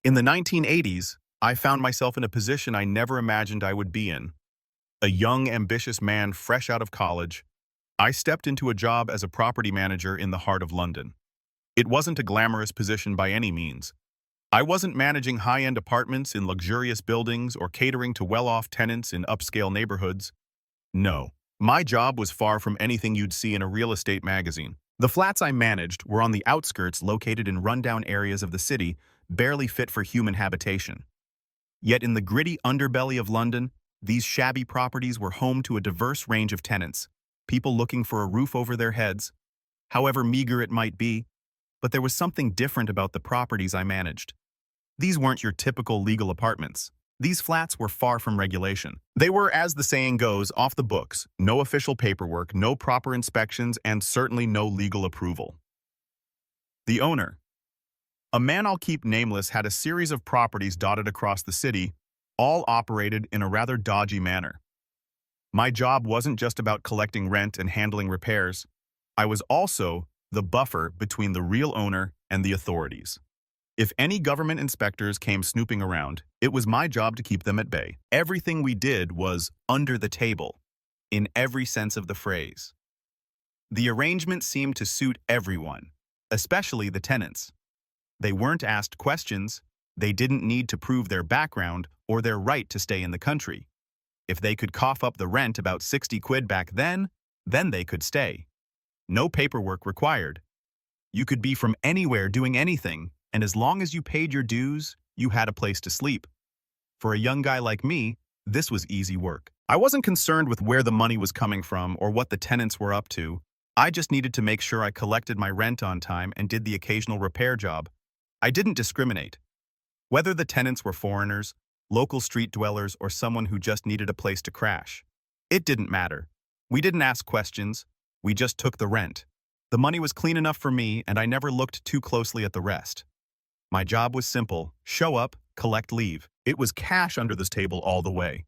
In the 1980s, I found myself in a position I never imagined I would be in. A young, ambitious man fresh out of college, I stepped into a job as a property manager in the heart of London. It wasn't a glamorous position by any means. I wasn't managing high-end apartments in luxurious buildings or catering to well-off tenants in upscale neighborhoods. No, my job was far from anything you'd see in a real estate magazine. The flats I managed were on the outskirts located in rundown areas of the city, barely fit for human habitation. Yet in the gritty underbelly of London, these shabby properties were home to a diverse range of tenants, people looking for a roof over their heads, however meager it might be, but there was something different about the properties I managed. These weren't your typical legal apartments. These flats were far from regulation. They were, as the saying goes, off the books, no official paperwork, no proper inspections, and certainly no legal approval. The owner, a man I'll keep nameless, had a series of properties dotted across the city, all operated in a rather dodgy manner. My job wasn't just about collecting rent and handling repairs. I was also the buffer between the real owner and the authorities. If any government inspectors came snooping around, it was my job to keep them at bay. Everything we did was under the table, in every sense of the phrase. The arrangement seemed to suit everyone, especially the tenants. They weren't asked questions, they didn't need to prove their background or their right to stay in the country. If they could cough up the rent about 60 quid back then they could stay. No paperwork required. You could be from anywhere doing anything, and as long as you paid your dues, you had a place to sleep. For a young guy like me, this was easy work. I wasn't concerned with where the money was coming from or what the tenants were up to. I just needed to make sure I collected my rent on time and did the occasional repair job. I didn't discriminate. Whether the tenants were foreigners, local street dwellers, or someone who just needed a place to crash, it didn't matter. We didn't ask questions, we just took the rent. The money was clean enough for me, and I never looked too closely at the rest. My job was simple: show up, collect, leave. It was cash under this table all the way.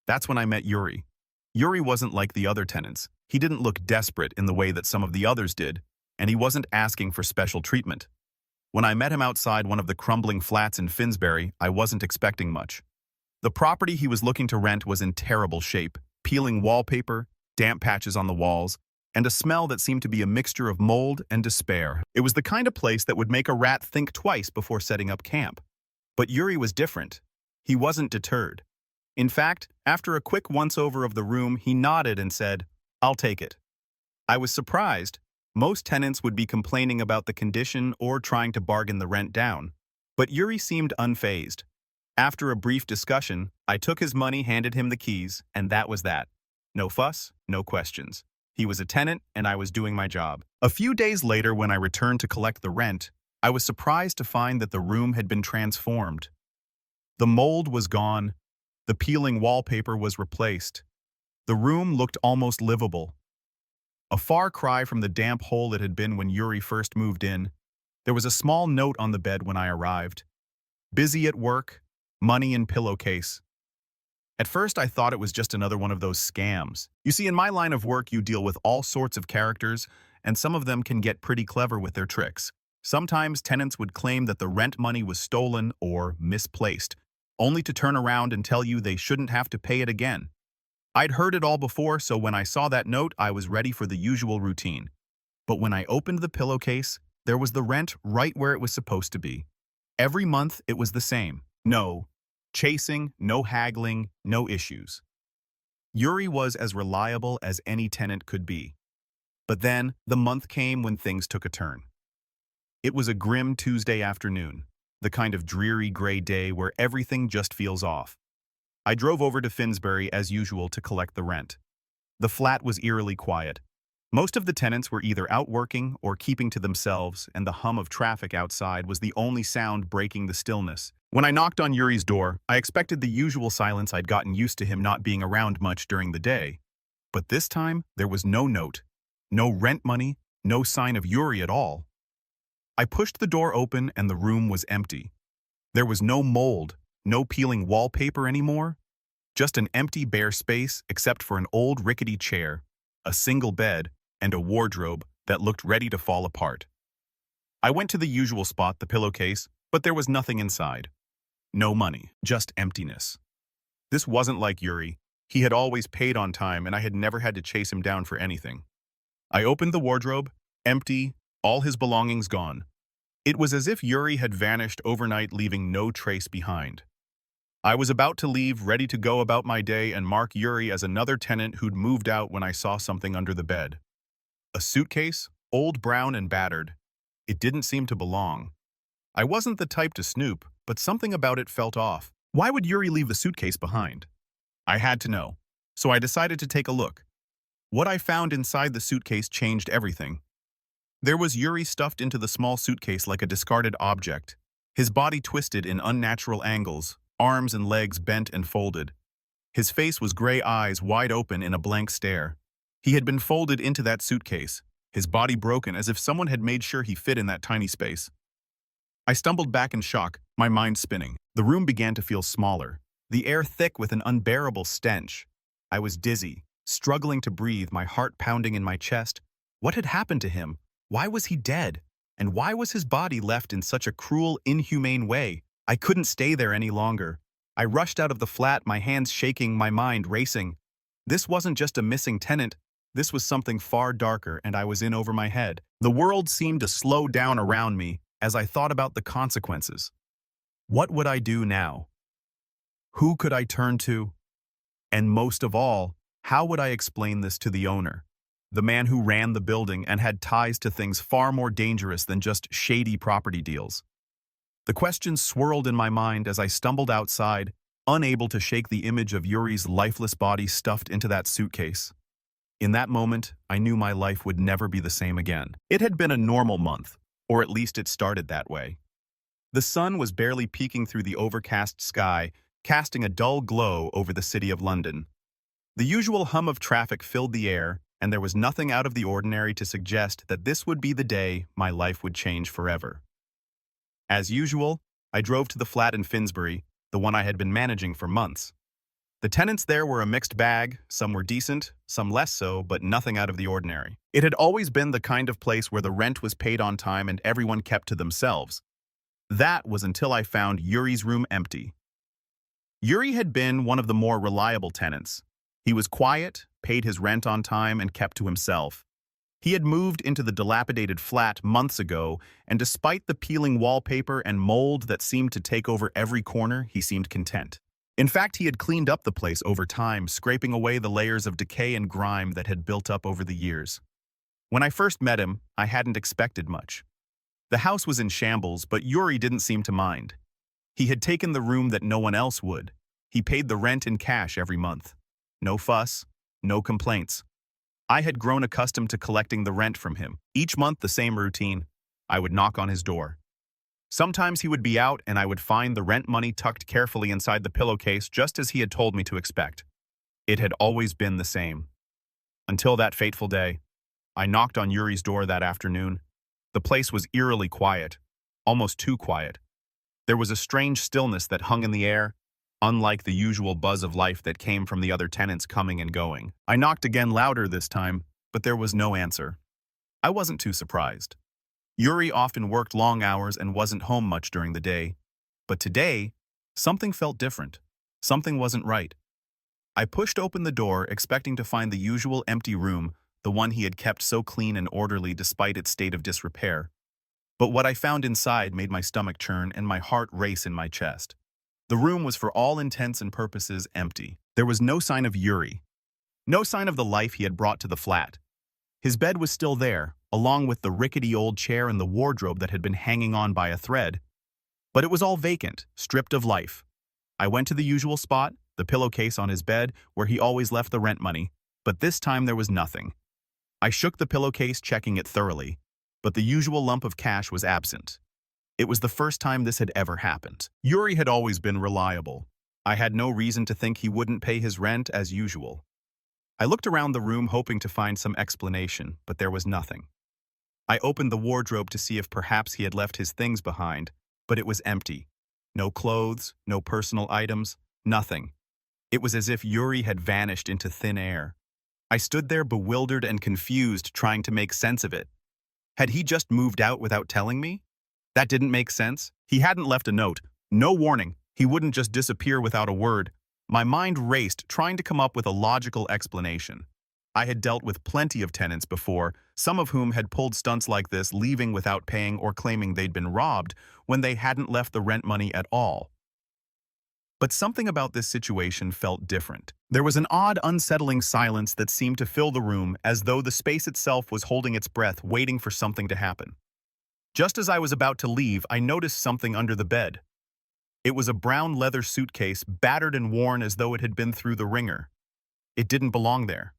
That's when I met Yuri. Yuri wasn't like the other tenants. He didn't look desperate in the way that some of the others did, and he wasn't asking for special treatment. When I met him outside one of the crumbling flats in Finsbury, I wasn't expecting much. The property he was looking to rent was in terrible shape: peeling wallpaper, damp patches on the walls, and a smell that seemed to be a mixture of mold and despair. It was the kind of place that would make a rat think twice before setting up camp. But Yuri was different. He wasn't deterred. In fact, after a quick once-over of the room, he nodded and said, "I'll take it." I was surprised. Most tenants would be complaining about the condition or trying to bargain the rent down. But Yuri seemed unfazed. After a brief discussion, I took his money, handed him the keys, and that was that. No fuss, no questions. He was a tenant, and I was doing my job. A few days later, when I returned to collect the rent, I was surprised to find that the room had been transformed. The mold was gone. The peeling wallpaper was replaced. The room looked almost livable. A far cry from the damp hole it had been when Yuri first moved in. There was a small note on the bed when I arrived. "Busy at work, money in pillowcase." At first, I thought it was just another one of those scams. You see, in my line of work, you deal with all sorts of characters, and some of them can get pretty clever with their tricks. Sometimes tenants would claim that the rent money was stolen or misplaced, only to turn around and tell you they shouldn't have to pay it again. I'd heard it all before, so when I saw that note, I was ready for the usual routine. But when I opened the pillowcase, there was the rent right where it was supposed to be. Every month, it was the same. No chasing, no haggling, no issues. Yuri was as reliable as any tenant could be. But then, the month came when things took a turn. It was a grim Tuesday afternoon, the kind of dreary gray day where everything just feels off. I drove over to Finsbury as usual to collect the rent. The flat was eerily quiet. Most of the tenants were either out working or keeping to themselves, and the hum of traffic outside was the only sound breaking the stillness. When I knocked on Yuri's door, I expected the usual silence. I'd gotten used to him not being around much during the day. But this time, there was no note, no rent money, no sign of Yuri at all. I pushed the door open and the room was empty. There was no mold, no peeling wallpaper anymore, just an empty bare space except for an old rickety chair, a single bed, and a wardrobe that looked ready to fall apart. I went to the usual spot, the pillowcase, But there was nothing inside. No money, just emptiness. This wasn't like Yuri. He had always paid on time, and I had never had to chase him down for anything. I opened the wardrobe, empty, all his belongings gone. It was as if Yuri had vanished overnight, leaving no trace behind. I was about to leave, ready to go about my day and mark Yuri as another tenant who'd moved out when I saw something under the bed. A suitcase, old, brown, and battered. It didn't seem to belong. I wasn't the type to snoop, but something about it felt off. Why would Yuri leave the suitcase behind? I had to know, so I decided to take a look. What I found inside the suitcase changed everything. There was Yuri stuffed into the small suitcase like a discarded object, his body twisted in unnatural angles, arms and legs bent and folded. His face was gray eyes wide open in a blank stare. He had been folded into that suitcase, his body broken as if someone had made sure he fit in that tiny space. I stumbled back in shock, my mind spinning. The room began to feel smaller, the air thick with an unbearable stench. I was dizzy, struggling to breathe, my heart pounding in my chest. What had happened to him? Why was he dead? And why was his body left in such a cruel, inhumane way? I couldn't stay there any longer. I rushed out of the flat, my hands shaking, my mind racing. This wasn't just a missing tenant. This was something far darker, and I was in over my head. The world seemed to slow down around me as I thought about the consequences. What would I do now? Who could I turn to? And most of all, how would I explain this to the owner, the man who ran the building and had ties to things far more dangerous than just shady property deals? The questions swirled in my mind as I stumbled outside, unable to shake the image of Yuri's lifeless body stuffed into that suitcase. In that moment, I knew my life would never be the same again. It had been a normal month, or at least it started that way. The sun was barely peeking through the overcast sky, casting a dull glow over the city of London. The usual hum of traffic filled the air, and there was nothing out of the ordinary to suggest that this would be the day my life would change forever. As usual, I drove to the flat in Finsbury, the one I had been managing for months. The tenants there were a mixed bag, some were decent, some less so, but nothing out of the ordinary. It had always been the kind of place where the rent was paid on time and everyone kept to themselves. That was until I found Yuri's room empty. Yuri had been one of the more reliable tenants. He was quiet, paid his rent on time, and kept to himself. He had moved into the dilapidated flat months ago, and despite the peeling wallpaper and mold that seemed to take over every corner, he seemed content. In fact, he had cleaned up the place over time, scraping away the layers of decay and grime that had built up over the years. When I first met him, I hadn't expected much. The house was in shambles, but Yuri didn't seem to mind. He had taken the room that no one else would. He paid the rent in cash every month. No fuss, no complaints. I had grown accustomed to collecting the rent from him. Each month, the same routine. I would knock on his door. Sometimes he would be out and I would find the rent money tucked carefully inside the pillowcase just as he had told me to expect. It had always been the same. Until that fateful day. I knocked on Yuri's door that afternoon. The place was eerily quiet, almost too quiet. There was a strange stillness that hung in the air, unlike the usual buzz of life that came from the other tenants coming and going. I knocked again louder this time, but there was no answer. I wasn't too surprised. Yuri often worked long hours and wasn't home much during the day. But today, something felt different. Something wasn't right. I pushed open the door, expecting to find the usual empty room, the one he had kept so clean and orderly despite its state of disrepair. But what I found inside made my stomach churn and my heart race in my chest. The room was for all intents and purposes empty. There was no sign of Yuri. No sign of the life he had brought to the flat. His bed was still there, along with the rickety old chair and the wardrobe that had been hanging on by a thread. But it was all vacant, stripped of life. I went to the usual spot, the pillowcase on his bed, where he always left the rent money, but this time there was nothing. I shook the pillowcase, checking it thoroughly, but the usual lump of cash was absent. It was the first time this had ever happened. Yuri had always been reliable. I had no reason to think he wouldn't pay his rent as usual. I looked around the room hoping to find some explanation, but there was nothing. I opened the wardrobe to see if perhaps he had left his things behind, but it was empty. No clothes, no personal items, nothing. It was as if Yuri had vanished into thin air. I stood there bewildered and confused, trying to make sense of it. Had he just moved out without telling me? That didn't make sense. He hadn't left a note. No warning. He wouldn't just disappear without a word. My mind raced, trying to come up with a logical explanation. I had dealt with plenty of tenants before, some of whom had pulled stunts like this, leaving without paying or claiming they'd been robbed when they hadn't left the rent money at all. But something about this situation felt different. There was an odd, unsettling silence that seemed to fill the room, as though the space itself was holding its breath, waiting for something to happen. Just as I was about to leave, I noticed something under the bed. It was a brown leather suitcase, battered and worn as though it had been through the ringer. It didn't belong there.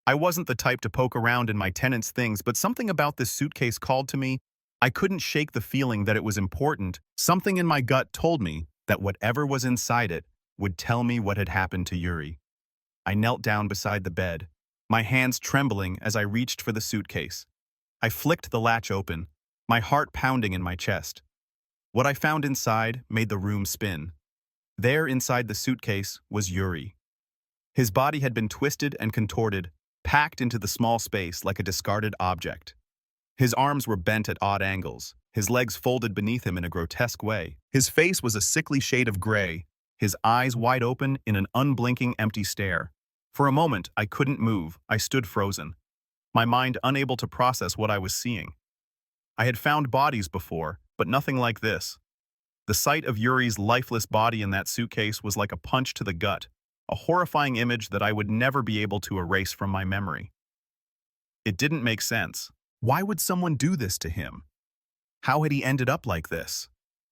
I wasn't the type to poke around in my tenants' things, but something about this suitcase called to me. I couldn't shake the feeling that it was important. Something in my gut told me that whatever was inside it would tell me what had happened to Yuri. I knelt down beside the bed, my hands trembling as I reached for the suitcase. I flicked the latch open, my heart pounding in my chest. What I found inside made the room spin. There, inside the suitcase, was Yuri. His body had been twisted and contorted, packed into the small space like a discarded object. His arms were bent at odd angles, his legs folded beneath him in a grotesque way. His face was a sickly shade of gray, his eyes wide open in an unblinking empty stare. For a moment, I couldn't move. I stood frozen, my mind unable to process what I was seeing. I had found bodies before, but nothing like this. The sight of Yuri's lifeless body in that suitcase was like a punch to the gut, a horrifying image that I would never be able to erase from my memory. It didn't make sense. Why would someone do this to him? How had he ended up like this?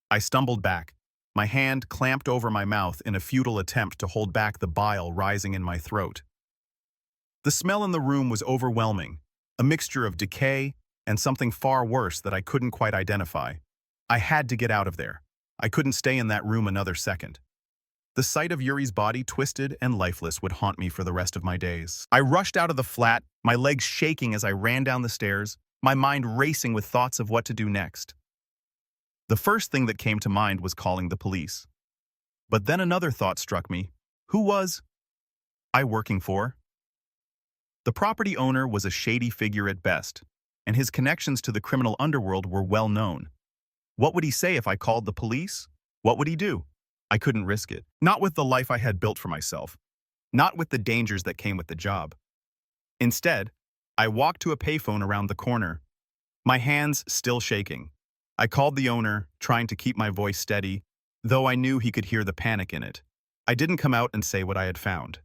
I stumbled back, my hand clamped over my mouth in a futile attempt to hold back the bile rising in my throat. The smell in the room was overwhelming, a mixture of decay and something far worse that I couldn't quite identify. I had to get out of there. I couldn't stay in that room another second. The sight of Yuri's body, twisted and lifeless, would haunt me for the rest of my days. I rushed out of the flat, my legs shaking as I ran down the stairs, my mind racing with thoughts of what to do next. The first thing that came to mind was calling the police. But then another thought struck me. Who was I working for? The property owner was a shady figure at best, and his connections to the criminal underworld were well known. What would he say if I called the police? What would he do? I couldn't risk it. Not with the life I had built for myself. Not with the dangers that came with the job. Instead, I walked to a payphone around the corner, my hands still shaking. I called the owner, trying to keep my voice steady, though I knew he could hear the panic in it. I didn't come out and say what I had found.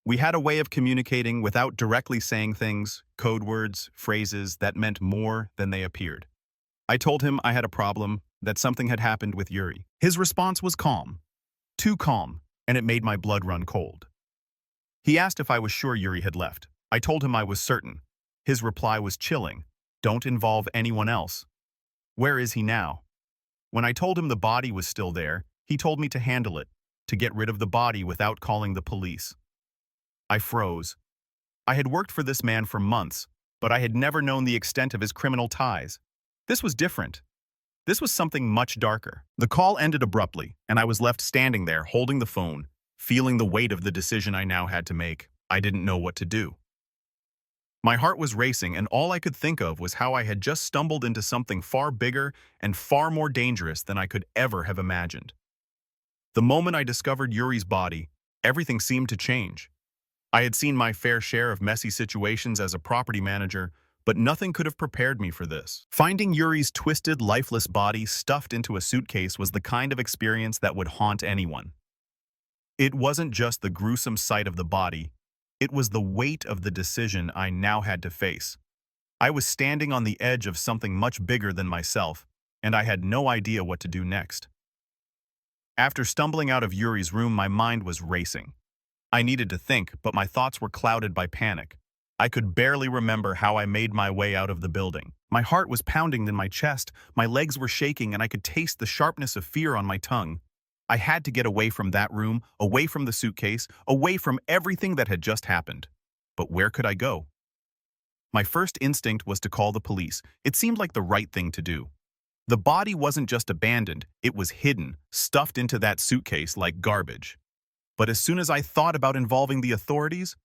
We had a way of communicating without directly saying things, code words, phrases that meant more than they appeared. I told him I had a problem, that something had happened with Yuri. His response was calm. Too calm, and it made my blood run cold. He asked if I was sure Yuri had left. I told him I was certain. His reply was chilling. Don't involve anyone else. Where is he now? When I told him the body was still there, he told me to handle it, to get rid of the body without calling the police. I froze. I had worked for this man for months, but I had never known the extent of his criminal ties. This was different. This was something much darker. The call ended abruptly, and I was left standing there, holding the phone, feeling the weight of the decision I now had to make. I didn't know what to do. My heart was racing, and all I could think of was how I had just stumbled into something far bigger and far more dangerous than I could ever have imagined. The moment I discovered Yuri's body, everything seemed to change. I had seen my fair share of messy situations as a property manager, but nothing could have prepared me for this. Finding Yuri's twisted, lifeless body stuffed into a suitcase was the kind of experience that would haunt anyone. It wasn't just the gruesome sight of the body, it was the weight of the decision I now had to face. I was standing on the edge of something much bigger than myself, and I had no idea what to do next. After stumbling out of Yuri's room, my mind was racing. I needed to think, but my thoughts were clouded by panic. I could barely remember how I made my way out of the building. My heart was pounding in my chest, my legs were shaking, and I could taste the sharpness of fear on my tongue. I had to get away from that room, away from the suitcase, away from everything that had just happened. But where could I go? My first instinct was to call the police. It seemed like the right thing to do. The body wasn't just abandoned, it was hidden, stuffed into that suitcase like garbage. But as soon as I thought about involving the authorities,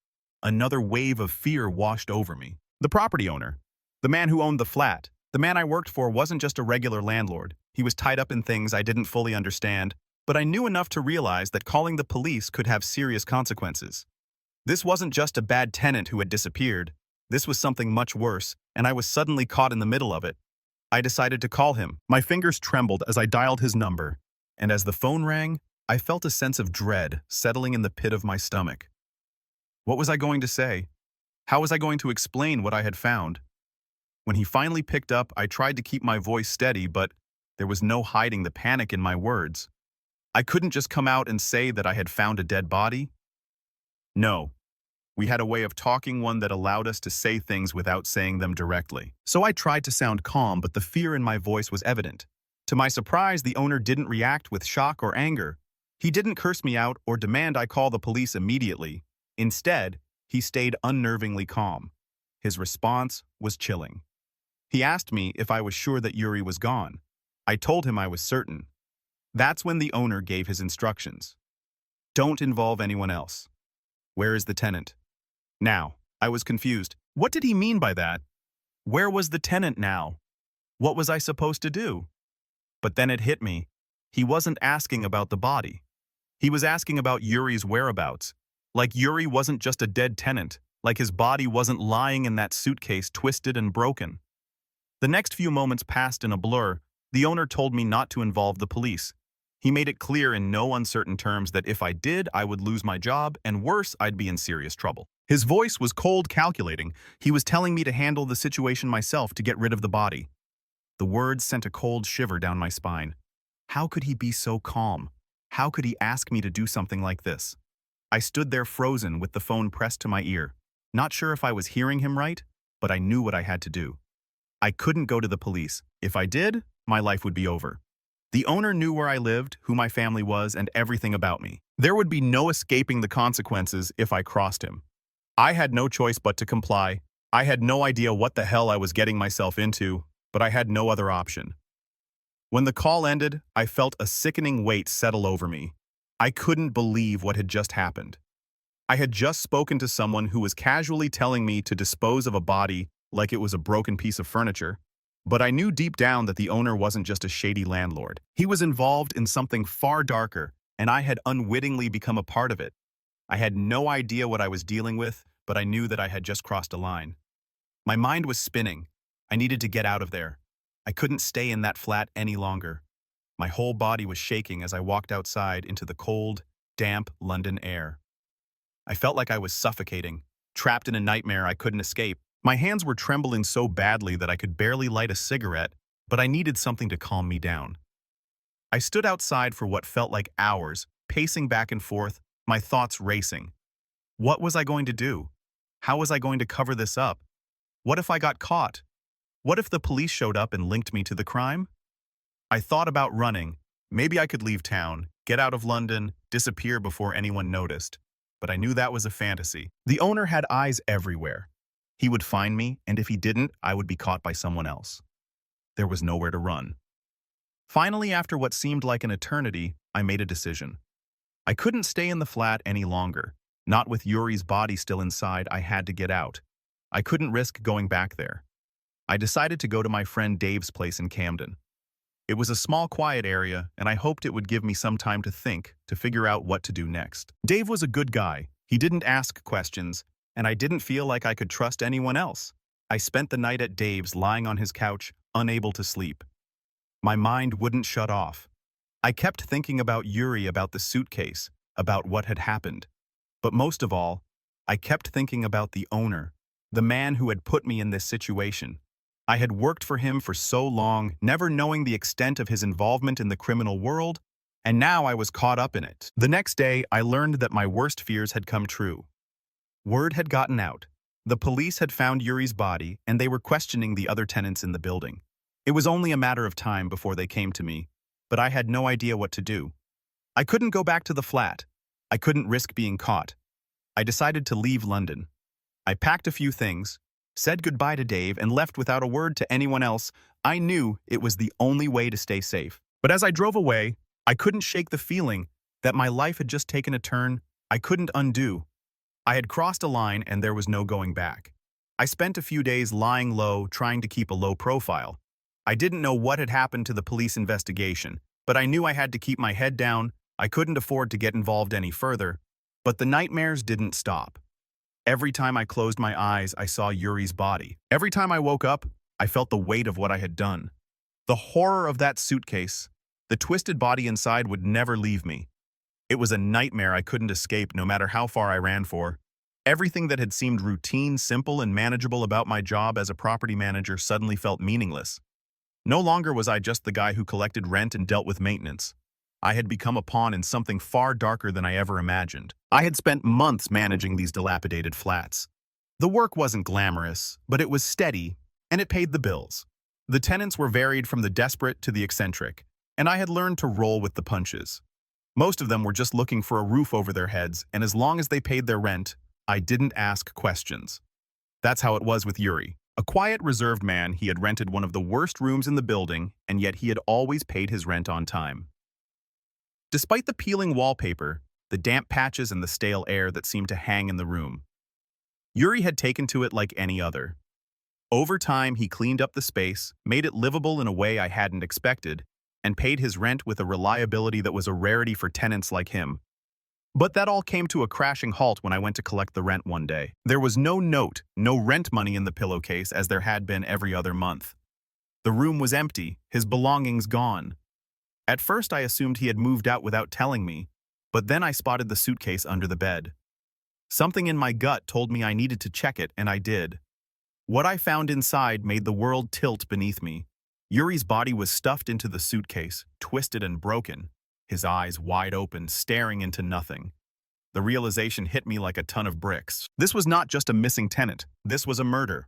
another wave of fear washed over me. The property owner, the man who owned the flat, The man I worked for wasn't just a regular landlord. He was tied up in things I didn't fully understand, but I knew enough to realize that calling the police could have serious consequences. This wasn't just a bad tenant who had disappeared. This was something much worse, and I was suddenly caught in the middle of it. I decided to call him. My fingers trembled as I dialed his number, and as the phone rang, I felt a sense of dread settling in the pit of my stomach. What was I going to say? How was I going to explain what I had found? When he finally picked up, I tried to keep my voice steady, but there was no hiding the panic in my words. I couldn't just come out and say that I had found a dead body. No. We had a way of talking, one that allowed us to say things without saying them directly. So I tried to sound calm, but the fear in my voice was evident. To my surprise, the owner didn't react with shock or anger. He didn't curse me out or demand I call the police immediately. Instead, he stayed unnervingly calm. His response was chilling. He asked me if I was sure that Yuri was gone. I told him I was certain. That's when the owner gave his instructions. Don't involve anyone else. Where is the tenant? Now, I was confused. What did he mean by that? Where was the tenant now? What was I supposed to do? But then it hit me. He wasn't asking about the body. He was asking about Yuri's whereabouts. Like Yuri wasn't just a dead tenant, like his body wasn't lying in that suitcase twisted and broken. The next few moments passed in a blur. The owner told me not to involve the police. He made it clear in no uncertain terms that if I did, I would lose my job, and worse, I'd be in serious trouble. His voice was cold, calculating. He was telling me to handle the situation myself to get rid of the body. The words sent a cold shiver down my spine. How could he be so calm? How could he ask me to do something like this? I stood there frozen with the phone pressed to my ear. Not sure if I was hearing him right, but I knew what I had to do. I couldn't go to the police. If I did, my life would be over. The owner knew where I lived, who my family was, and everything about me. There would be no escaping the consequences if I crossed him. I had no choice but to comply. I had no idea what the hell I was getting myself into, but I had no other option. When the call ended, I felt a sickening weight settle over me. I couldn't believe what had just happened. I had just spoken to someone who was casually telling me to dispose of a body like it was a broken piece of furniture. But I knew deep down that the owner wasn't just a shady landlord. He was involved in something far darker, and I had unwittingly become a part of it. I had no idea what I was dealing with, but I knew that I had just crossed a line. My mind was spinning. I needed to get out of there. I couldn't stay in that flat any longer. My whole body was shaking as I walked outside into the cold, damp London air. I felt like I was suffocating, trapped in a nightmare I couldn't escape. My hands were trembling so badly that I could barely light a cigarette, but I needed something to calm me down. I stood outside for what felt like hours, pacing back and forth, my thoughts racing. What was I going to do? How was I going to cover this up? What if I got caught? What if the police showed up and linked me to the crime? I thought about running. Maybe I could leave town, get out of London, disappear before anyone noticed. But I knew that was a fantasy. The owner had eyes everywhere. He would find me, and if he didn't, I would be caught by someone else. There was nowhere to run. Finally, after what seemed like an eternity, I made a decision. I couldn't stay in the flat any longer. Not with Yuri's body still inside, I had to get out. I couldn't risk going back there. I decided to go to my friend Dave's place in Camden. It was a small, quiet area, and I hoped it would give me some time to think, to figure out what to do next. Dave was a good guy. He didn't ask questions, and I didn't feel like I could trust anyone else. I spent the night at Dave's lying on his couch, unable to sleep. My mind wouldn't shut off. I kept thinking about Yuri, about the suitcase, about what had happened. But most of all, I kept thinking about the owner, the man who had put me in this situation. I had worked for him for so long, never knowing the extent of his involvement in the criminal world, and now I was caught up in it. The next day, I learned that my worst fears had come true. Word had gotten out. The police had found Yuri's body, and they were questioning the other tenants in the building. It was only a matter of time before they came to me, but I had no idea what to do. I couldn't go back to the flat. I couldn't risk being caught. I decided to leave London. I packed a few things, said goodbye to Dave, and left without a word to anyone else. I knew it was the only way to stay safe. But as I drove away, I couldn't shake the feeling that my life had just taken a turn I couldn't undo. I had crossed a line and there was no going back. I spent a few days lying low, trying to keep a low profile. I didn't know what had happened to the police investigation, but I knew I had to keep my head down. I couldn't afford to get involved any further. But the nightmares didn't stop. Every time I closed my eyes, I saw Yuri's body. Every time I woke up, I felt the weight of what I had done. The horror of that suitcase, the twisted body inside would never leave me. It was a nightmare I couldn't escape no matter how far I ran for. Everything that had seemed routine, simple, and manageable about my job as a property manager suddenly felt meaningless. No longer was I just the guy who collected rent and dealt with maintenance. I had become a pawn in something far darker than I ever imagined. I had spent months managing these dilapidated flats. The work wasn't glamorous, but it was steady, and it paid the bills. The tenants were varied from the desperate to the eccentric, and I had learned to roll with the punches. Most of them were just looking for a roof over their heads, and as long as they paid their rent, I didn't ask questions. That's how it was with Yuri. A quiet, reserved man, he had rented one of the worst rooms in the building, and yet he had always paid his rent on time. Despite the peeling wallpaper, the damp patches and the stale air that seemed to hang in the room, Yuri had taken to it like any other. Over time, he cleaned up the space, made it livable in a way I hadn't expected, and paid his rent with a reliability that was a rarity for tenants like him. But that all came to a crashing halt when I went to collect the rent one day. There was no note, no rent money in the pillowcase as there had been every other month. The room was empty, his belongings gone. At first I assumed he had moved out without telling me, but then I spotted the suitcase under the bed. Something in my gut told me I needed to check it, and I did. What I found inside made the world tilt beneath me. Yuri's body was stuffed into the suitcase, twisted and broken, his eyes wide open, staring into nothing. The realization hit me like a ton of bricks. This was not just a missing tenant, this was a murder.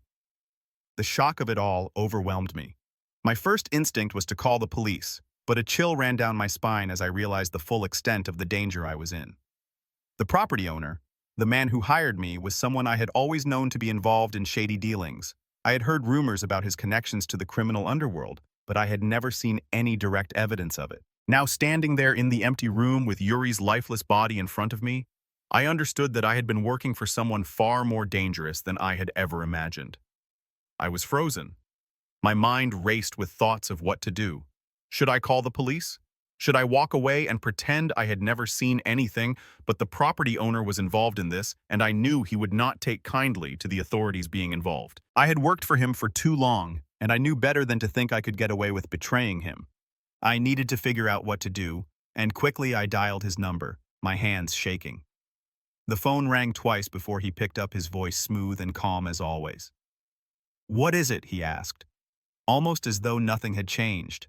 The shock of it all overwhelmed me. My first instinct was to call the police, but a chill ran down my spine as I realized the full extent of the danger I was in. The property owner, the man who hired me, was someone I had always known to be involved in shady dealings. I had heard rumors about his connections to the criminal underworld, but I had never seen any direct evidence of it. Now, standing there in the empty room with Yuri's lifeless body in front of me, I understood that I had been working for someone far more dangerous than I had ever imagined. I was frozen. My mind raced with thoughts of what to do. Should I call the police? Should I walk away and pretend I had never seen anything, but the property owner was involved in this, and I knew he would not take kindly to the authorities being involved? I had worked for him for too long, and I knew better than to think I could get away with betraying him. I needed to figure out what to do, and quickly I dialed his number, my hands shaking. The phone rang twice before he picked up, his voice smooth and calm as always. "What is it?" he asked, almost as though nothing had changed.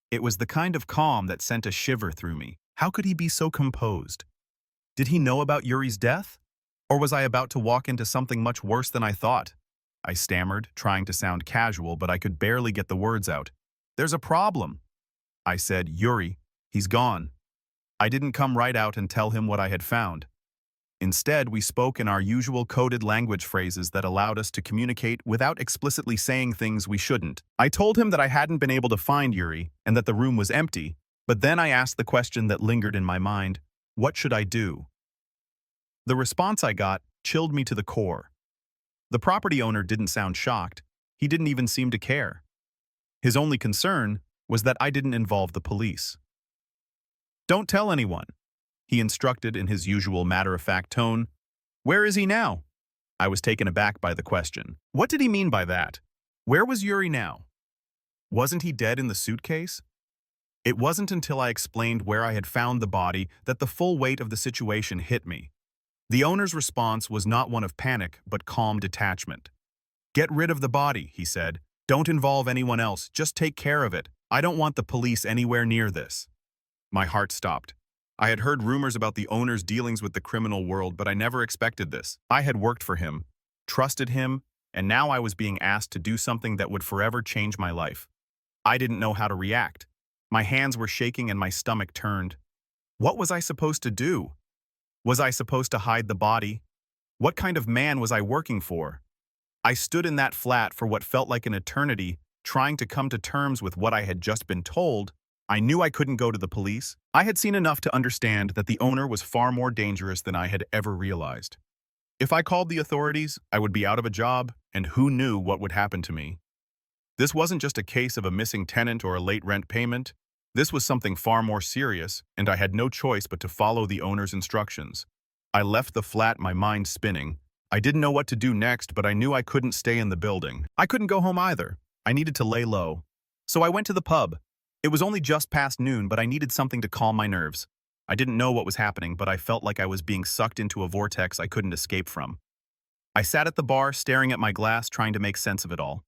It was the kind of calm that sent a shiver through me. How could he be so composed? Did he know about Yuri's death? Or was I about to walk into something much worse than I thought? I stammered, trying to sound casual, but I could barely get the words out. "There's a problem." I said, "Yuri, he's gone." I didn't come right out and tell him what I had found. Instead, we spoke in our usual coded language phrases that allowed us to communicate without explicitly saying things we shouldn't. I told him that I hadn't been able to find Yuri and that the room was empty, but then I asked the question that lingered in my mind: what should I do? The response I got chilled me to the core. The property owner didn't sound shocked. He didn't even seem to care. His only concern was that I didn't involve the police. "Don't tell anyone," he instructed in his usual matter-of-fact tone. "Where is he now?" I was taken aback by the question. What did he mean by that? Where was Yuri now? Wasn't he dead in the suitcase? It wasn't until I explained where I had found the body that the full weight of the situation hit me. The owner's response was not one of panic, but calm detachment. "Get rid of the body," he said. "Don't involve anyone else. Just take care of it. I don't want the police anywhere near this." My heart stopped. I had heard rumors about the owner's dealings with the criminal world, but I never expected this. I had worked for him, trusted him, and now I was being asked to do something that would forever change my life. I didn't know how to react. My hands were shaking and my stomach turned. What was I supposed to do? Was I supposed to hide the body? What kind of man was I working for? I stood in that flat for what felt like an eternity, trying to come to terms with what I had just been told. I knew I couldn't go to the police. I had seen enough to understand that the owner was far more dangerous than I had ever realized. If I called the authorities, I would be out of a job, and who knew what would happen to me. This wasn't just a case of a missing tenant or a late rent payment. This was something far more serious, and I had no choice but to follow the owner's instructions. I left the flat, my mind spinning. I didn't know what to do next, but I knew I couldn't stay in the building. I couldn't go home either. I needed to lay low. So I went to the pub. It was only just past noon, but I needed something to calm my nerves. I didn't know what was happening, but I felt like I was being sucked into a vortex I couldn't escape from. I sat at the bar, staring at my glass, trying to make sense of it all.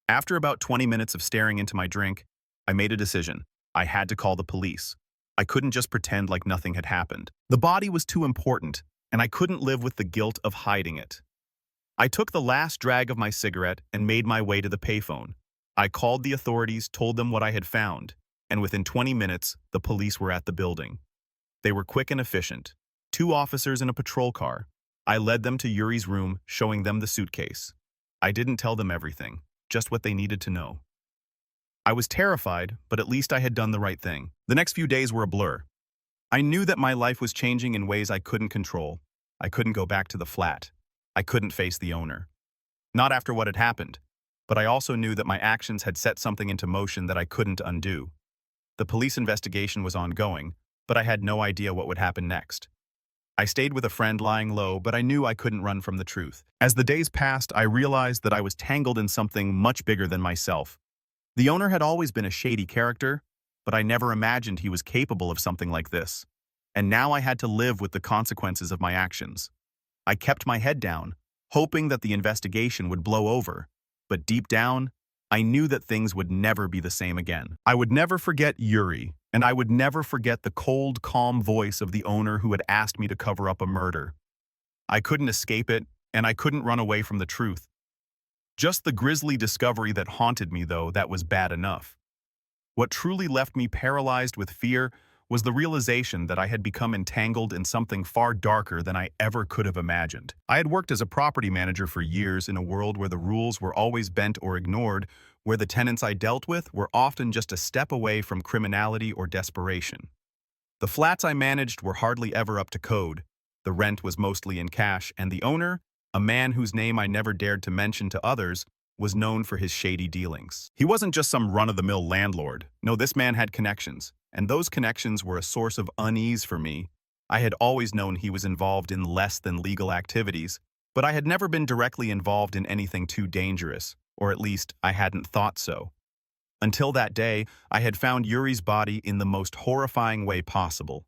After about 20 minutes of staring into my drink, I made a decision. I had to call the police. I couldn't just pretend like nothing had happened. The body was too important, and I couldn't live with the guilt of hiding it. I took the last drag of my cigarette and made my way to the payphone. I called the authorities, told them what I had found, and within 20 minutes, the police were at the building. They were quick and efficient. 2 officers in a patrol car. I led them to Yuri's room, showing them the suitcase. I didn't tell them everything, just what they needed to know. I was terrified, but at least I had done the right thing. The next few days were a blur. I knew that my life was changing in ways I couldn't control. I couldn't go back to the flat. I couldn't face the owner. Not after what had happened, but I also knew that my actions had set something into motion that I couldn't undo. The police investigation was ongoing, but I had no idea what would happen next. I stayed with a friend lying low, but I knew I couldn't run from the truth. As the days passed, I realized that I was tangled in something much bigger than myself. The owner had always been a shady character, but I never imagined he was capable of something like this. And now I had to live with the consequences of my actions. I kept my head down, hoping that the investigation would blow over, but deep down, I knew that things would never be the same again. I would never forget Yuri, and I would never forget the cold, calm voice of the owner who had asked me to cover up a murder. I couldn't escape it, and I couldn't run away from the truth. Just the grisly discovery that haunted me, though, that was bad enough. What truly left me paralyzed with fear was the realization that I had become entangled in something far darker than I ever could have imagined. I had worked as a property manager for years in a world where the rules were always bent or ignored, where the tenants I dealt with were often just a step away from criminality or desperation. The flats I managed were hardly ever up to code. The rent was mostly in cash, and the owner, a man whose name I never dared to mention to others, was known for his shady dealings. He wasn't just some run-of-the-mill landlord. No, this man had connections, and those connections were a source of unease for me. I had always known he was involved in less than legal activities, but I had never been directly involved in anything too dangerous, or at least I hadn't thought so. Until that day, I had found Yuri's body in the most horrifying way possible.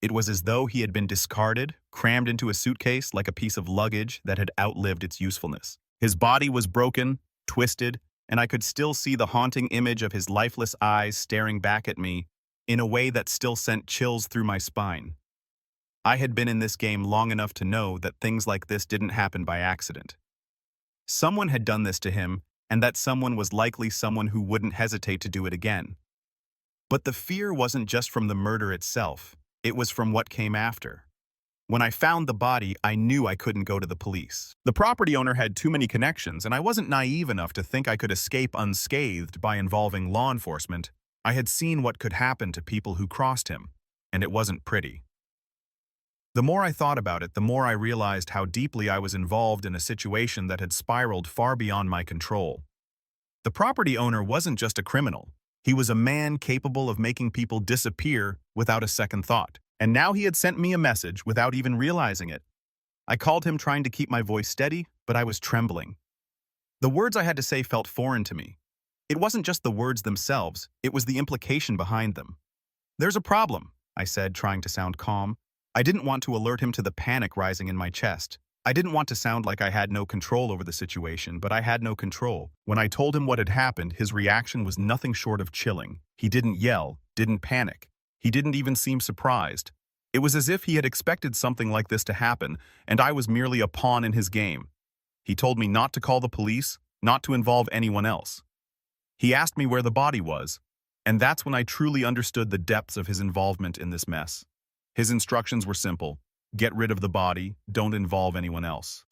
It was as though he had been discarded, crammed into a suitcase like a piece of luggage that had outlived its usefulness. His body was broken, twisted, and I could still see the haunting image of his lifeless eyes staring back at me in a way that still sent chills through my spine. I had been in this game long enough to know that things like this didn't happen by accident. Someone had done this to him, and that someone was likely someone who wouldn't hesitate to do it again. But the fear wasn't just from the murder itself, it was from what came after. When I found the body, I knew I couldn't go to the police. The property owner had too many connections, and I wasn't naive enough to think I could escape unscathed by involving law enforcement. I had seen what could happen to people who crossed him, and it wasn't pretty. The more I thought about it, the more I realized how deeply I was involved in a situation that had spiraled far beyond my control. The property owner wasn't just a criminal. He was a man capable of making people disappear without a second thought. And now he had sent me a message without even realizing it. I called him trying to keep my voice steady, but I was trembling. The words I had to say felt foreign to me. It wasn't just the words themselves, it was the implication behind them. "There's a problem," I said, trying to sound calm. I didn't want to alert him to the panic rising in my chest. I didn't want to sound like I had no control over the situation, but I had no control. When I told him what had happened, his reaction was nothing short of chilling. He didn't yell, didn't panic. He didn't even seem surprised. It was as if he had expected something like this to happen, and I was merely a pawn in his game. He told me not to call the police, not to involve anyone else. He asked me where the body was, and that's when I truly understood the depths of his involvement in this mess. His instructions were simple: get rid of the body, don't involve anyone else.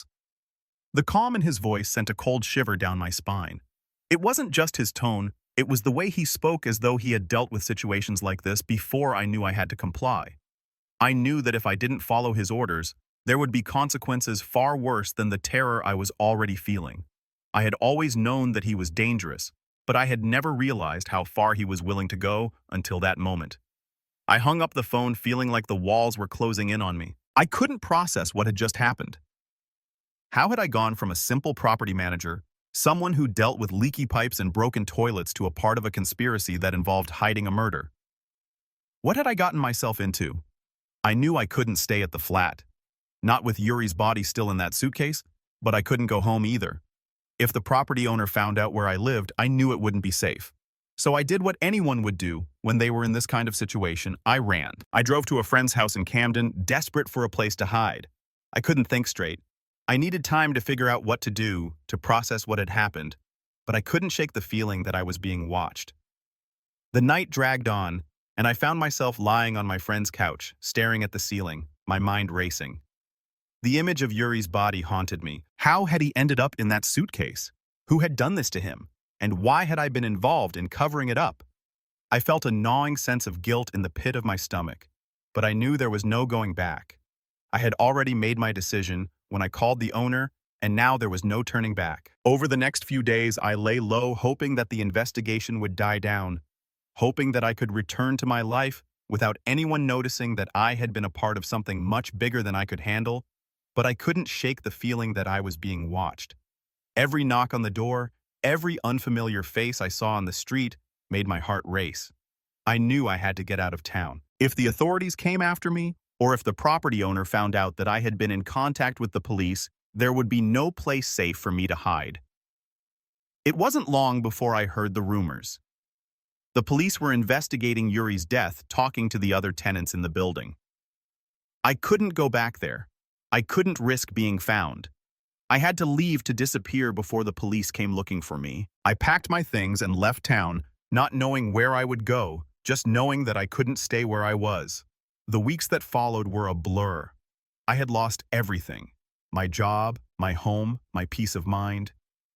The calm in his voice sent a cold shiver down my spine. It wasn't just his tone, it was the way he spoke, as though he had dealt with situations like this before I knew I had to comply. I knew that if I didn't follow his orders, there would be consequences far worse than the terror I was already feeling. I had always known that he was dangerous, but I had never realized how far he was willing to go until that moment. I hung up the phone feeling like the walls were closing in on me. I couldn't process what had just happened. How had I gone from a simple property manager, someone who dealt with leaky pipes and broken toilets, to a part of a conspiracy that involved hiding a murder? What had I gotten myself into? I knew I couldn't stay at the flat. Not with Yuri's body still in that suitcase, but I couldn't go home either. If the property owner found out where I lived, I knew it wouldn't be safe. So I did what anyone would do when they were in this kind of situation. I ran. I drove to a friend's house in Camden, desperate for a place to hide. I couldn't think straight. I needed time to figure out what to do, to process what had happened, but I couldn't shake the feeling that I was being watched. The night dragged on, and I found myself lying on my friend's couch, staring at the ceiling, my mind racing. The image of Yuri's body haunted me. How had he ended up in that suitcase? Who had done this to him? And why had I been involved in covering it up? I felt a gnawing sense of guilt in the pit of my stomach, but I knew there was no going back. I had already made my decision when I called the owner, and now there was no turning back. Over the next few days, I lay low, hoping that the investigation would die down, hoping that I could return to my life without anyone noticing that I had been a part of something much bigger than I could handle, but I couldn't shake the feeling that I was being watched. Every knock on the door, every unfamiliar face I saw on the street made my heart race. I knew I had to get out of town. If the authorities came after me, or if the property owner found out that I had been in contact with the police, there would be no place safe for me to hide. It wasn't long before I heard the rumors. The police were investigating Yuri's death, talking to the other tenants in the building. I couldn't go back there. I couldn't risk being found. I had to leave to disappear before the police came looking for me. I packed my things and left town, not knowing where I would go, just knowing that I couldn't stay where I was. The weeks that followed were a blur. I had lost everything. My job, my home, my peace of mind.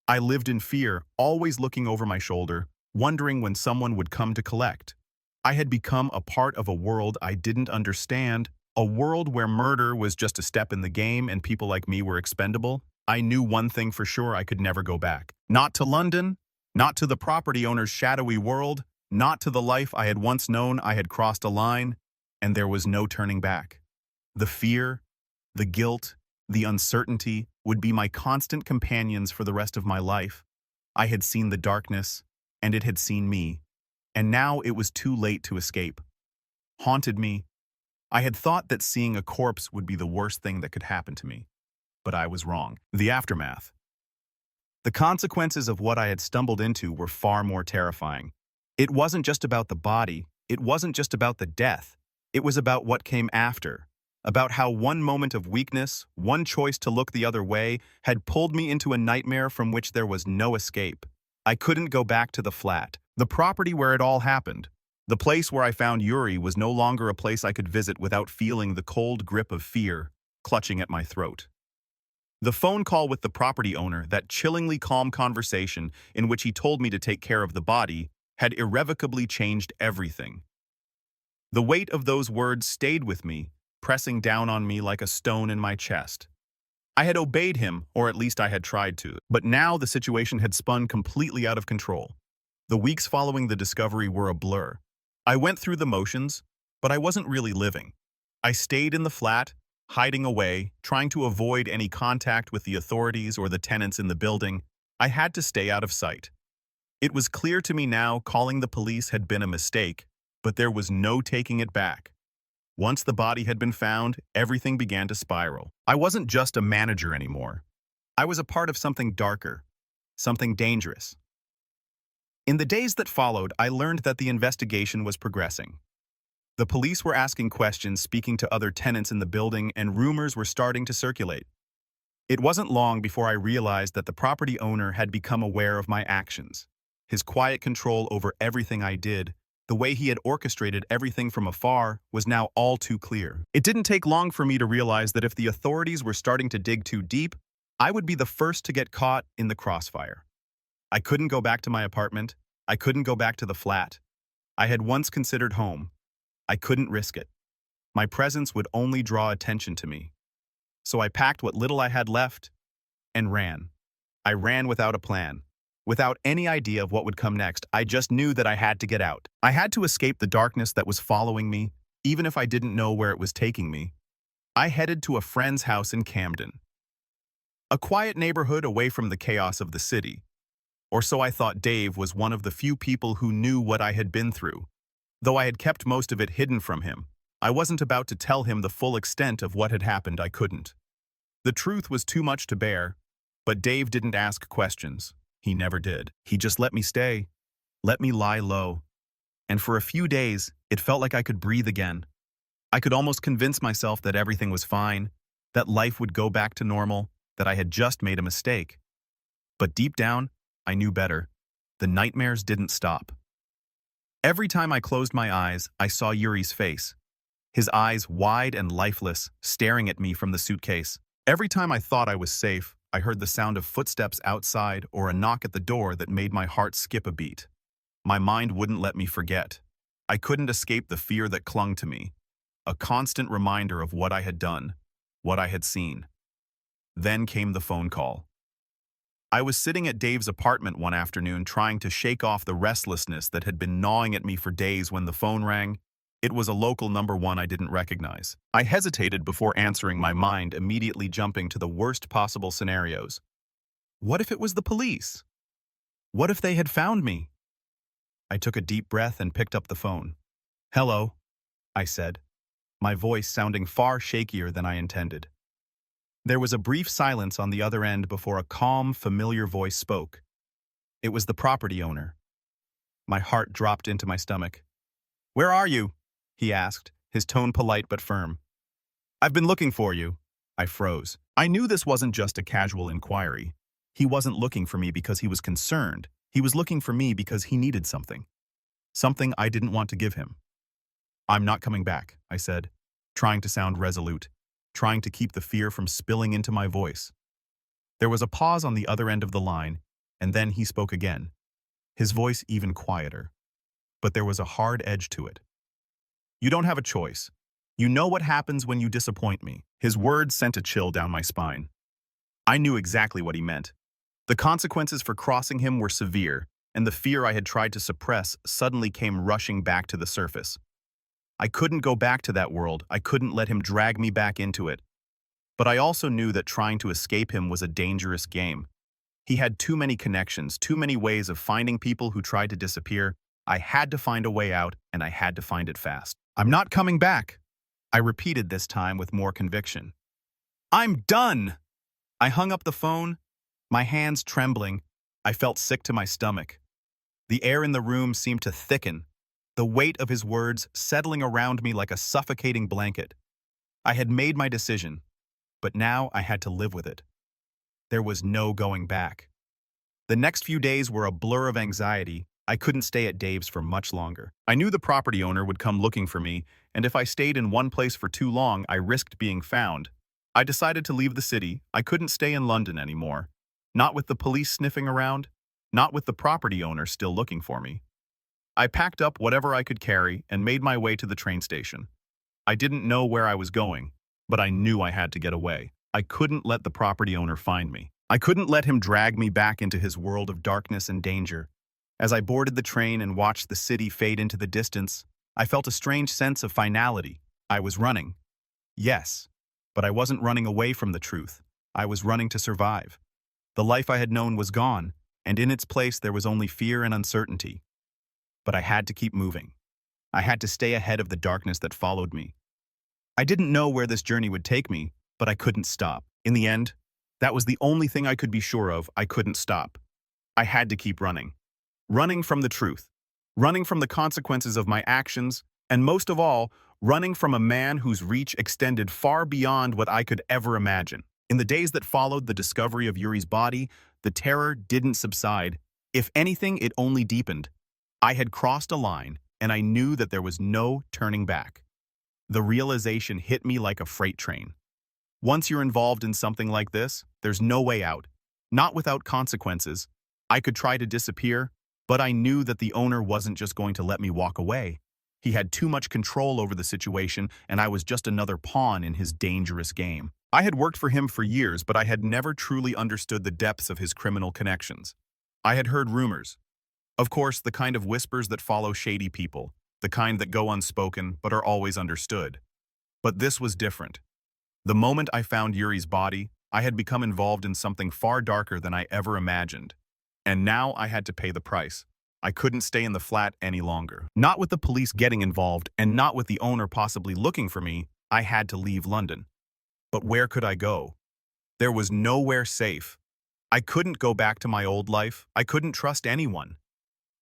I lived in fear, always looking over my shoulder, wondering when someone would come to collect. I had become a part of a world I didn't understand, a world where murder was just a step in the game and people like me were expendable. I knew one thing for sure: I could never go back. Not to London, not to the property owner's shadowy world, not to the life I had once known. I had crossed a line, and there was no turning back. The fear, the guilt, the uncertainty would be my constant companions for the rest of my life. I had seen the darkness, and it had seen me, and now it was too late to escape. Haunted me. I had thought that seeing a corpse would be the worst thing that could happen to me, but I was wrong. The aftermath. The consequences of what I had stumbled into were far more terrifying. It wasn't just about the body, it wasn't just about the death, it was about what came after, about how one moment of weakness, one choice to look the other way, had pulled me into a nightmare from which there was no escape. I couldn't go back to the flat, the property where it all happened. The place where I found Yuri was no longer a place I could visit without feeling the cold grip of fear clutching at my throat. The phone call with the property owner, that chillingly calm conversation in which he told me to take care of the body, had irrevocably changed everything. The weight of those words stayed with me, pressing down on me like a stone in my chest. I had obeyed him, or at least I had tried to, but now the situation had spun completely out of control. The weeks following the discovery were a blur. I went through the motions, but I wasn't really living. I stayed in the flat, hiding away, trying to avoid any contact with the authorities or the tenants in the building. I had to stay out of sight. It was clear to me now calling the police had been a mistake, but there was no taking it back. Once the body had been found, everything began to spiral. I wasn't just a manager anymore. I was a part of something darker, something dangerous. In the days that followed, I learned that the investigation was progressing. The police were asking questions, speaking to other tenants in the building, and rumors were starting to circulate. It wasn't long before I realized that the property owner had become aware of my actions. His quiet control over everything I did, the way he had orchestrated everything from afar, was now all too clear. It didn't take long for me to realize that if the authorities were starting to dig too deep, I would be the first to get caught in the crossfire. I couldn't go back to my apartment. I couldn't go back to the flat I had once considered home. I couldn't risk it. My presence would only draw attention to me. So I packed what little I had left and ran. I ran without a plan. Without any idea of what would come next, I just knew that I had to get out. I had to escape the darkness that was following me, even if I didn't know where it was taking me. I headed to a friend's house in Camden, a quiet neighborhood away from the chaos of the city. Or so I thought. Dave was one of the few people who knew what I had been through. Though I had kept most of it hidden from him, I wasn't about to tell him the full extent of what had happened. I couldn't. The truth was too much to bear, but Dave didn't ask questions. He never did. He just let me stay, let me lie low. And for a few days, it felt like I could breathe again. I could almost convince myself that everything was fine, that life would go back to normal, that I had just made a mistake. But deep down, I knew better. The nightmares didn't stop. Every time I closed my eyes, I saw Yuri's face, his eyes wide and lifeless, staring at me from the suitcase. Every time I thought I was safe, I heard the sound of footsteps outside or a knock at the door that made my heart skip a beat. My mind wouldn't let me forget. I couldn't escape the fear that clung to me, a constant reminder of what I had done, what I had seen. Then came the phone call. I was sitting at Dave's apartment one afternoon trying to shake off the restlessness that had been gnawing at me for days when the phone rang. It was a local number one I didn't recognize. I hesitated before answering, my mind immediately jumping to the worst possible scenarios. What if it was the police? What if they had found me? I took a deep breath and picked up the phone. "Hello," I said, my voice sounding far shakier than I intended. There was a brief silence on the other end before a calm, familiar voice spoke. It was the property owner. My heart dropped into my stomach. "Where are you?" he asked, his tone polite but firm. "I've been looking for you." I froze. I knew this wasn't just a casual inquiry. He wasn't looking for me because he was concerned. He was looking for me because he needed something. Something I didn't want to give him. "I'm not coming back," I said, trying to sound resolute, trying to keep the fear from spilling into my voice. There was a pause on the other end of the line, and then he spoke again, his voice even quieter. But there was a hard edge to it. "You don't have a choice. You know what happens when you disappoint me." His words sent a chill down my spine. I knew exactly what he meant. The consequences for crossing him were severe, and the fear I had tried to suppress suddenly came rushing back to the surface. I couldn't go back to that world. I couldn't let him drag me back into it. But I also knew that trying to escape him was a dangerous game. He had too many connections, too many ways of finding people who tried to disappear. I had to find a way out, and I had to find it fast. "I'm not coming back," I repeated this time with more conviction. "I'm done!" I hung up the phone, my hands trembling. I felt sick to my stomach. The air in the room seemed to thicken, the weight of his words settling around me like a suffocating blanket. I had made my decision, but now I had to live with it. There was no going back. The next few days were a blur of anxiety. I couldn't stay at Dave's for much longer. I knew the property owner would come looking for me, and if I stayed in one place for too long, I risked being found. I decided to leave the city. I couldn't stay in London anymore. Not with the police sniffing around, not with the property owner still looking for me. I packed up whatever I could carry and made my way to the train station. I didn't know where I was going, but I knew I had to get away. I couldn't let the property owner find me. I couldn't let him drag me back into his world of darkness and danger. As I boarded the train and watched the city fade into the distance, I felt a strange sense of finality. I was running. Yes, but I wasn't running away from the truth. I was running to survive. The life I had known was gone, and in its place there was only fear and uncertainty. But I had to keep moving. I had to stay ahead of the darkness that followed me. I didn't know where this journey would take me, but I couldn't stop. In the end, that was the only thing I could be sure of. I couldn't stop. I had to keep running. Running from the truth. Running from the consequences of my actions, and most of all, running from a man whose reach extended far beyond what I could ever imagine. In the days that followed the discovery of Yuri's body, the terror didn't subside. If anything, it only deepened. I had crossed a line, and I knew that there was no turning back. The realization hit me like a freight train. Once you're involved in something like this, there's no way out. Not without consequences. I could try to disappear, but I knew that the owner wasn't just going to let me walk away. He had too much control over the situation, and I was just another pawn in his dangerous game. I had worked for him for years, but I had never truly understood the depths of his criminal connections. I had heard rumors. Of course, the kind of whispers that follow shady people, the kind that go unspoken but are always understood. But this was different. The moment I found Yuri's body, I had become involved in something far darker than I ever imagined. And now I had to pay the price. I couldn't stay in the flat any longer. Not with the police getting involved, and not with the owner possibly looking for me, I had to leave London. But where could I go? There was nowhere safe. I couldn't go back to my old life. I couldn't trust anyone.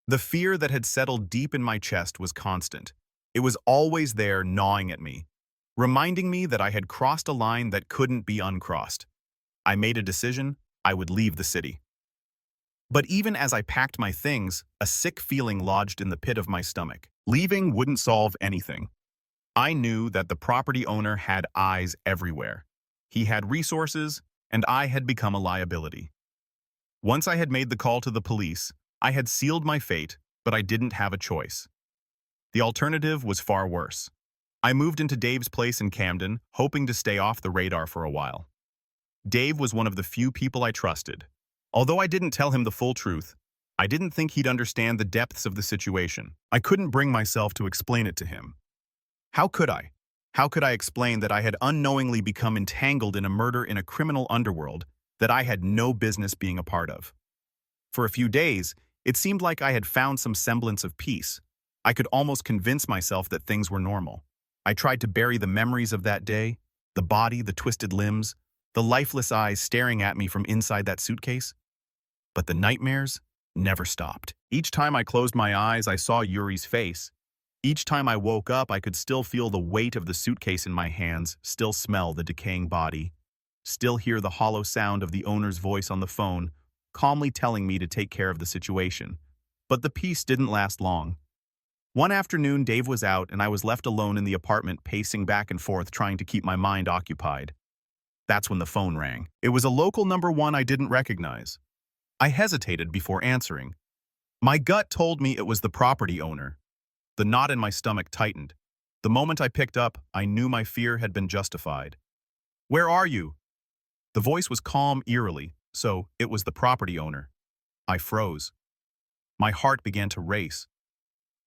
The fear that had settled deep in my chest was constant. It was always there gnawing at me, reminding me that I had crossed a line that couldn't be uncrossed. I made a decision. I would leave the city. But even as I packed my things, a sick feeling lodged in the pit of my stomach. Leaving wouldn't solve anything. I knew that the property owner had eyes everywhere. He had resources, and I had become a liability. Once I had made the call to the police, I had sealed my fate, but I didn't have a choice. The alternative was far worse. I moved into Dave's place in Camden, hoping to stay off the radar for a while. Dave was one of the few people I trusted. Although I didn't tell him the full truth, I didn't think he'd understand the depths of the situation. I couldn't bring myself to explain it to him. How could I? How could I explain that I had unknowingly become entangled in a murder in a criminal underworld that I had no business being a part of? For a few days, it seemed like I had found some semblance of peace. I could almost convince myself that things were normal. I tried to bury the memories of that day, the body, the twisted limbs, the lifeless eyes staring at me from inside that suitcase. But the nightmares never stopped. Each time I closed my eyes, I saw Yuri's face. Each time I woke up, I could still feel the weight of the suitcase in my hands, still smell the decaying body, still hear the hollow sound of the owner's voice on the phone, calmly telling me to take care of the situation. But the peace didn't last long. One afternoon, Dave was out, and I was left alone in the apartment, pacing back and forth, trying to keep my mind occupied. That's when the phone rang. It was a local number one I didn't recognize. I hesitated before answering. My gut told me it was the property owner. The knot in my stomach tightened. The moment I picked up, I knew my fear had been justified. "Where are you?" The voice was calm eerily, so it was the property owner. I froze. My heart began to race.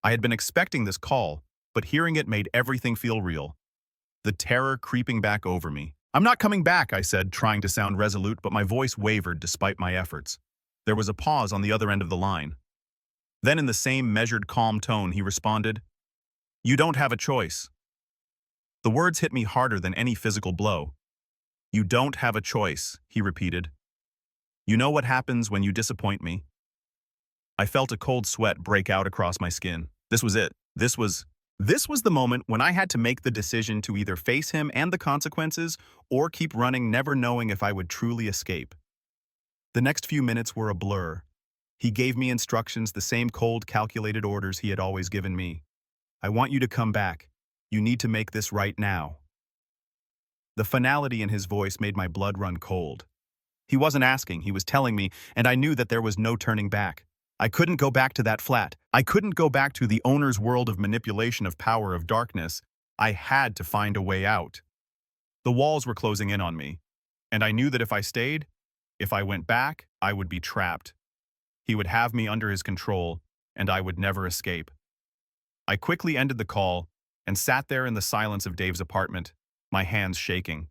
I had been expecting this call, but hearing it made everything feel real. The terror creeping back over me. "I'm not coming back," I said, trying to sound resolute, but my voice wavered despite my efforts. There was a pause on the other end of the line. Then in the same measured, calm tone, he responded, "You don't have a choice." The words hit me harder than any physical blow. "You don't have a choice," he repeated. "You know what happens when you disappoint me?" I felt a cold sweat break out across my skin. This was it. This was the moment when I had to make the decision to either face him and the consequences or keep running, never knowing if I would truly escape. The next few minutes were a blur. He gave me instructions, the same cold, calculated orders he had always given me. "I want you to come back. You need to make this right now." The finality in his voice made my blood run cold. He wasn't asking, he was telling me, and I knew that there was no turning back. I couldn't go back to that flat. I couldn't go back to the owner's world of manipulation, of power, of darkness. I had to find a way out. The walls were closing in on me, and I knew that if I stayed, if I went back, I would be trapped. He would have me under his control, and I would never escape. I quickly ended the call and sat there in the silence of Dave's apartment, my hands shaking.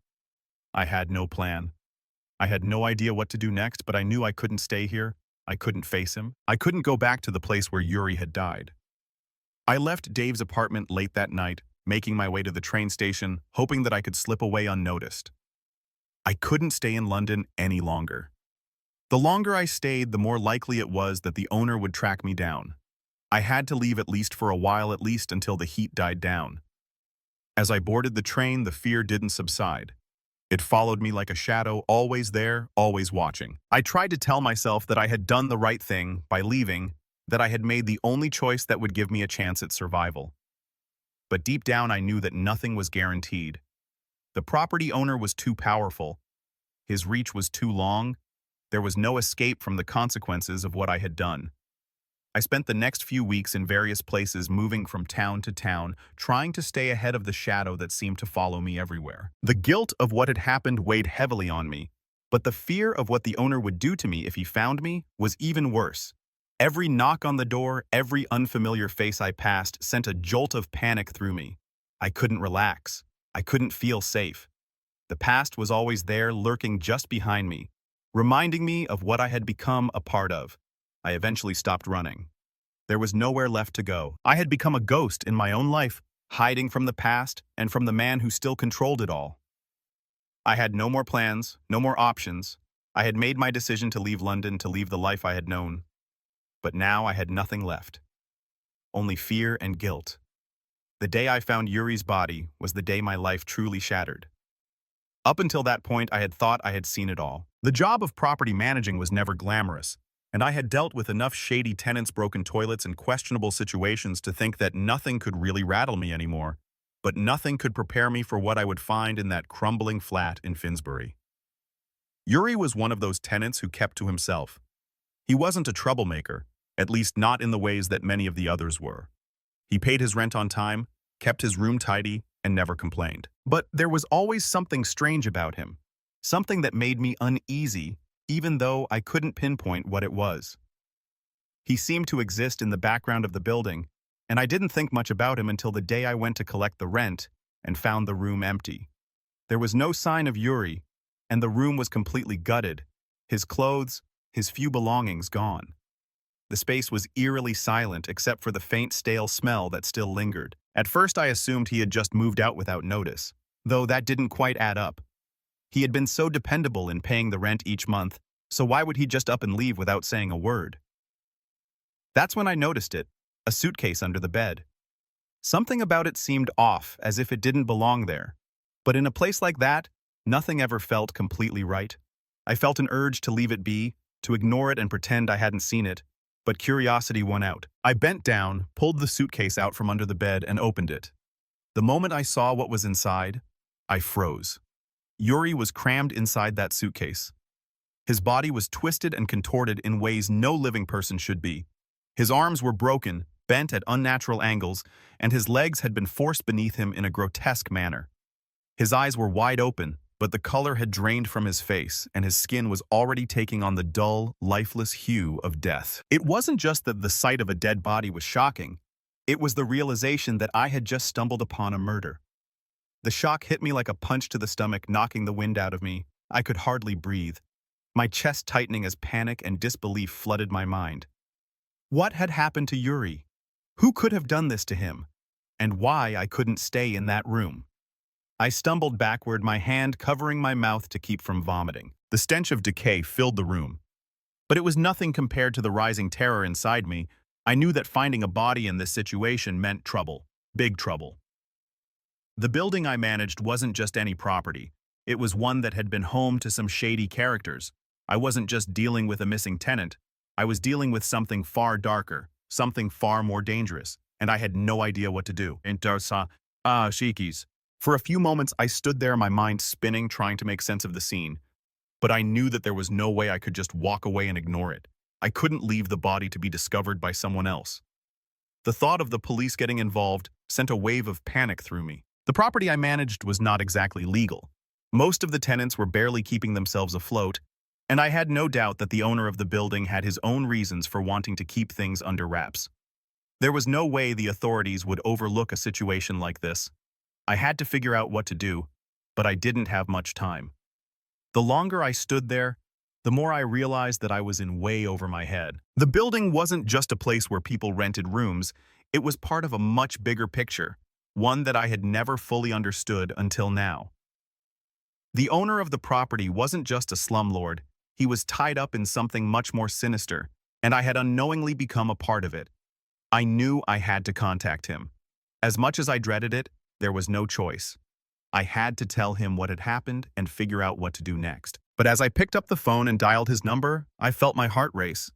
I had no plan. I had no idea what to do next, but I knew I couldn't stay here. I couldn't face him. I couldn't go back to the place where Yuri had died. I left Dave's apartment late that night, making my way to the train station, hoping that I could slip away unnoticed. I couldn't stay in London any longer. The longer I stayed, the more likely it was that the owner would track me down. I had to leave at least for a while, at least until the heat died down. As I boarded the train, the fear didn't subside. It followed me like a shadow, always there, always watching. I tried to tell myself that I had done the right thing by leaving, that I had made the only choice that would give me a chance at survival. But deep down, I knew that nothing was guaranteed. The property owner was too powerful. His reach was too long. There was no escape from the consequences of what I had done. I spent the next few weeks in various places moving from town to town, trying to stay ahead of the shadow that seemed to follow me everywhere. The guilt of what had happened weighed heavily on me, but the fear of what the owner would do to me if he found me was even worse. Every knock on the door, every unfamiliar face I passed sent a jolt of panic through me. I couldn't relax. I couldn't feel safe. The past was always there, lurking just behind me, reminding me of what I had become a part of. I eventually stopped running. There was nowhere left to go. I had become a ghost in my own life, hiding from the past and from the man who still controlled it all. I had no more plans, no more options. I had made my decision to leave London, to leave the life I had known. But now I had nothing left. Only fear and guilt. The day I found Yuri's body was the day my life truly shattered. Up until that point, I had thought I had seen it all. The job of property managing was never glamorous, and I had dealt with enough shady tenants, broken toilets, and questionable situations to think that nothing could really rattle me anymore. But nothing could prepare me for what I would find in that crumbling flat in Finsbury. Yuri was one of those tenants who kept to himself. He wasn't a troublemaker, at least not in the ways that many of the others were. He paid his rent on time, kept his room tidy, and never complained. But there was always something strange about him, something that made me uneasy, even though I couldn't pinpoint what it was. He seemed to exist in the background of the building, and I didn't think much about him until the day I went to collect the rent and found the room empty. There was no sign of Yuri, and the room was completely gutted, his clothes, his few belongings gone. The space was eerily silent except for the faint stale smell that still lingered. At first I assumed he had just moved out without notice, though that didn't quite add up. He had been so dependable in paying the rent each month, so why would he just up and leave without saying a word? That's when I noticed it, a suitcase under the bed. Something about it seemed off, as if it didn't belong there. But in a place like that, nothing ever felt completely right. I felt an urge to leave it be, to ignore it and pretend I hadn't seen it, but curiosity won out. I bent down, pulled the suitcase out from under the bed, and opened it. The moment I saw what was inside, I froze. Yuri was crammed inside that suitcase. His body was twisted and contorted in ways no living person should be. His arms were broken, bent at unnatural angles, and his legs had been forced beneath him in a grotesque manner. His eyes were wide open, but the color had drained from his face, and his skin was already taking on the dull, lifeless hue of death. It wasn't just that the sight of a dead body was shocking. It was the realization that I had just stumbled upon a murder. The shock hit me like a punch to the stomach, knocking the wind out of me. I could hardly breathe, my chest tightening as panic and disbelief flooded my mind. What had happened to Yuri? Who could have done this to him? And why I couldn't stay in that room? I stumbled backward, my hand covering my mouth to keep from vomiting. The stench of decay filled the room. But it was nothing compared to the rising terror inside me. I knew that finding a body in this situation meant trouble. Big trouble. The building I managed wasn't just any property. It was one that had been home to some shady characters. I wasn't just dealing with a missing tenant. I was dealing with something far darker, something far more dangerous, and I had no idea what to do. Shikis. For a few moments, I stood there, my mind spinning, trying to make sense of the scene. But I knew that there was no way I could just walk away and ignore it. I couldn't leave the body to be discovered by someone else. The thought of the police getting involved sent a wave of panic through me. The property I managed was not exactly legal. Most of the tenants were barely keeping themselves afloat, and I had no doubt that the owner of the building had his own reasons for wanting to keep things under wraps. There was no way the authorities would overlook a situation like this. I had to figure out what to do, but I didn't have much time. The longer I stood there, the more I realized that I was in way over my head. The building wasn't just a place where people rented rooms, it was part of a much bigger picture, one that I had never fully understood until now. The owner of the property wasn't just a slumlord, he was tied up in something much more sinister, and I had unknowingly become a part of it. I knew I had to contact him. As much as I dreaded it, there was no choice. I had to tell him what had happened and figure out what to do next. But as I picked up the phone and dialed his number, I felt my heart race.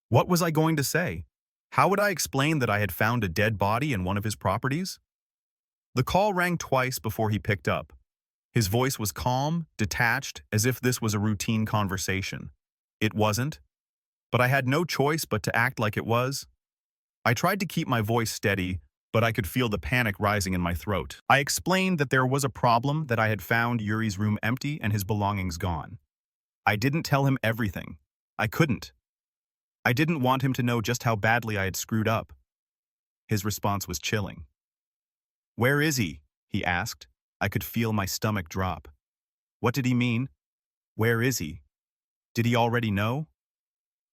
What was I going to say? How would I explain that I had found a dead body in one of his properties? The call rang twice before he picked up. His voice was calm, detached, as if this was a routine conversation. It wasn't, but I had no choice but to act like it was. I tried to keep my voice steady, but I could feel the panic rising in my throat. I explained that there was a problem, that I had found Yuri's room empty and his belongings gone. I didn't tell him everything. I couldn't. I didn't want him to know just how badly I had screwed up. His response was chilling. "Where is he?" he asked. I could feel my stomach drop. What did he mean? Where is he? Did he already know?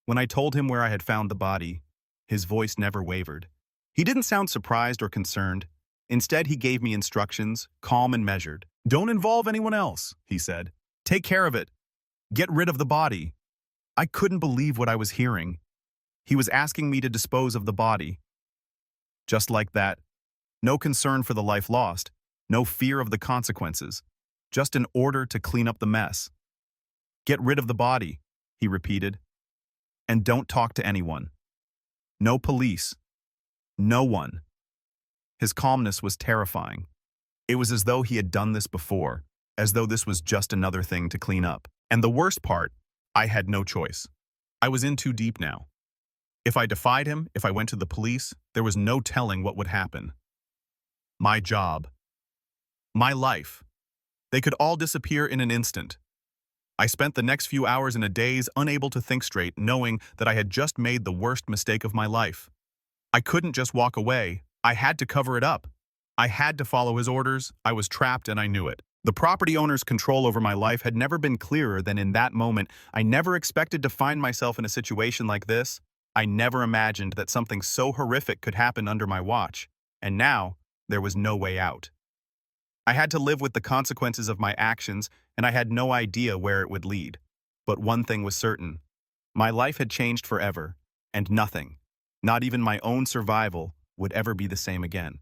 When I told him where I had found the body, his voice never wavered. He didn't sound surprised or concerned. Instead, he gave me instructions, calm and measured. "Don't involve anyone else," he said. "Take care of it. Get rid of the body." I couldn't believe what I was hearing. He was asking me to dispose of the body. Just like that. No concern for the life lost. No fear of the consequences. Just an order to clean up the mess. "Get rid of the body," he repeated. "And don't talk to anyone. No police. No one." His calmness was terrifying. It was as though he had done this before, as though this was just another thing to clean up. And the worst part, I had no choice. I was in too deep now. If I defied him, if I went to the police, there was no telling what would happen. My job. My life. They could all disappear in an instant. I spent the next few hours in a daze, unable to think straight, knowing that I had just made the worst mistake of my life. I couldn't just walk away. I had to cover it up. I had to follow his orders. I was trapped and I knew it. The property owner's control over my life had never been clearer than in that moment. I never expected to find myself in a situation like this. I never imagined that something so horrific could happen under my watch. And now, there was no way out. I had to live with the consequences of my actions, and I had no idea where it would lead. But one thing was certain. My life had changed forever, and nothing, not even my own survival, would ever be the same again.